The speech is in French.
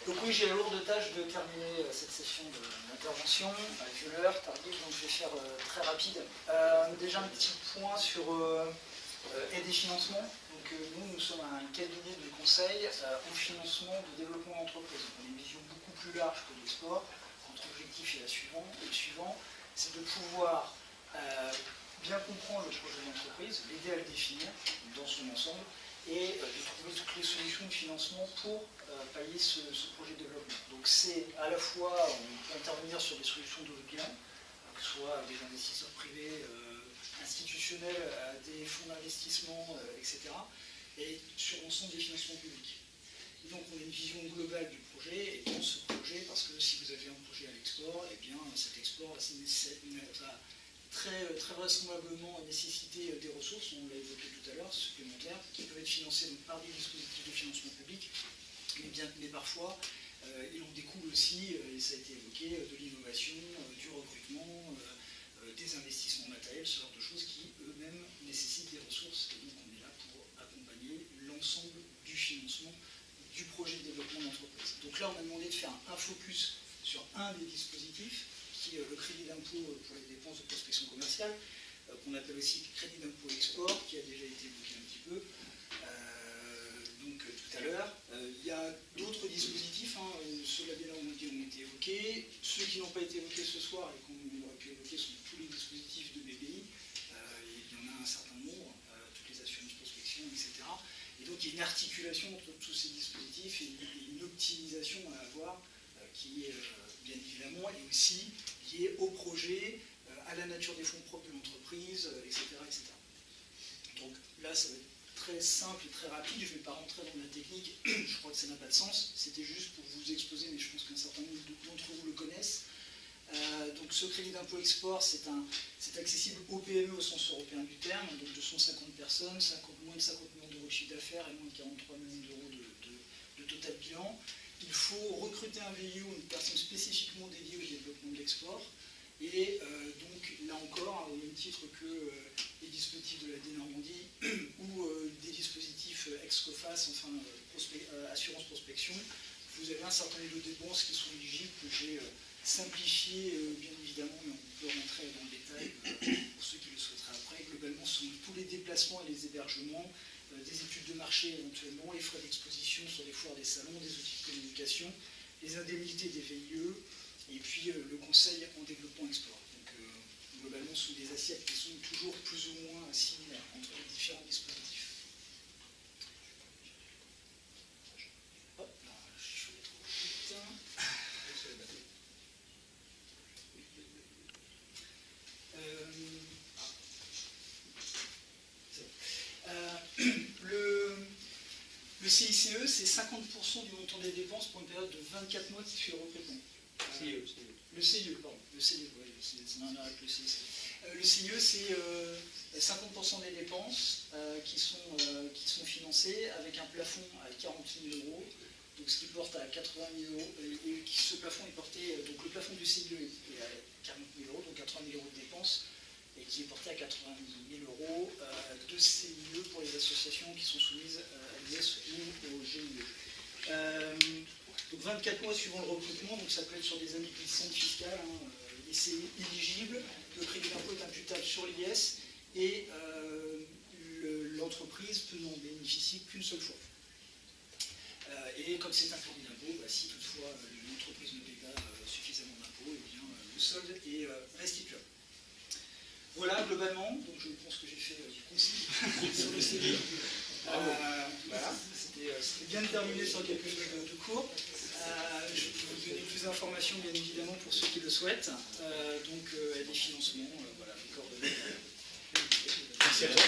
Donc oui, j'ai la lourde tâche de terminer cette session d'intervention avec une heure tardive, donc je vais faire très rapide. Déjà un petit point sur aide et financement. Donc nous sommes un cabinet de conseil en financement de développement d'entreprise. On a une vision beaucoup plus large que l'export. Notre objectif est le suivant, c'est de pouvoir bien comprendre le projet d'entreprise, l'aider à le définir dans son ensemble, et de trouver toutes les solutions de financement pour pallier ce projet de développement. Donc c'est à la fois, on peut intervenir sur des solutions de bilan, que ce soit des investisseurs privés, institutionnels, des fonds d'investissement, etc., et sur l'ensemble des financements publics. Et donc on a une vision globale du projet, et dans ce projet, parce que si vous avez un projet à l'export, eh bien cet export va très vraisemblablement nécessiter des ressources, on l'a évoqué tout à l'heure, supplémentaires, qui peuvent être financées donc, par des dispositifs de financement public, mais parfois il en découle aussi, et ça a été évoqué, de l'innovation, du recrutement, des investissements matériels, ce genre de choses qui eux-mêmes nécessitent des ressources, et donc on est là pour accompagner l'ensemble du financement du projet de développement d'entreprise. Donc là on a demandé de faire un focus sur un des dispositifs, qui est le crédit d'impôt pour les dépenses de prospection commerciale, qu'on appelle aussi crédit d'impôt export, qui a déjà été évoqué un petit peu tout à l'heure. Il y a d'autres dispositifs, ceux-là bien ont été évoqués. Ceux qui n'ont pas été évoqués ce soir et qu'on aurait pu évoquer sont tous les dispositifs de BPI. Il y en a un certain nombre, toutes les assurances prospection, etc. Et donc il y a une articulation entre tous ces dispositifs et une optimisation à avoir qui est bien évidemment et aussi liée au projet, à la nature des fonds propres de l'entreprise, etc., etc. Donc là, ça va être très simple et très rapide. Je ne vais pas rentrer dans la technique, je crois que ça n'a pas de sens. C'était juste pour vous exposer, mais je pense qu'un certain nombre d'entre vous le connaissent. Donc ce crédit d'impôt export, c'est accessible aux PME au sens européen du terme, donc de 150 personnes, moins de 50 millions d'euros de chiffre d'affaires et moins de 43 millions d'euros de total bilan. Il faut recruter un VIO, une personne spécifiquement dédiée au développement de l'export. Et donc, là encore, au même titre que les dispositifs de la Normandie ou des dispositifs ex-COFAS, enfin assurance prospection, vous avez un certain nombre de dépenses qui sont éligibles, que j'ai simplifié bien évidemment, mais on peut rentrer dans le détail pour ceux qui le souhaiteraient après. Globalement, ce sont tous les déplacements et les hébergements, des études de marché éventuellement, les frais d'exposition sur les foires des salons, des outils de communication, les indemnités des VIE, et puis le conseil en développement export. Donc globalement, ce sont des assiettes qui sont toujours plus ou moins similaires entre les différents dispositifs. Hop, là, je vais trop vite. Le CICE, c'est 50% du montant des dépenses pour une période de 24 mois qui suit le recrutement. Le CIE, pardon. Le CIE, oui, c'est un avec le CICE. Le CIE, c'est 50% des dépenses qui sont financées avec un plafond à 40 000 euros, donc ce qui porte à 80 000 euros. Et ce plafond est porté, donc le plafond du CIE est à 40 000 euros, donc 80 000 euros de dépenses, et qui est porté à 80 000 euros de CIE pour les associations qui sont soumises à l'IS ou au GIE. Donc 24 mois suivant le recrutement, donc ça peut être sur des années glissantes fiscales, et c'est éligible. Le crédit d'impôt est imputable sur l'IS et l'entreprise peut n'en bénéficier qu'une seule fois. Et comme c'est un crédit d'impôt, si toutefois l'entreprise ne paie pas suffisamment d'impôts, eh bien le solde est restituable. Voilà globalement, donc je pense que j'ai fait du concis sur le CV. Voilà, c'était bien de terminer sur quelque chose de court. Je peux vous donner plus d'informations bien évidemment pour ceux qui le souhaitent. Donc des financements, voilà, les coordonnées. Merci à toi.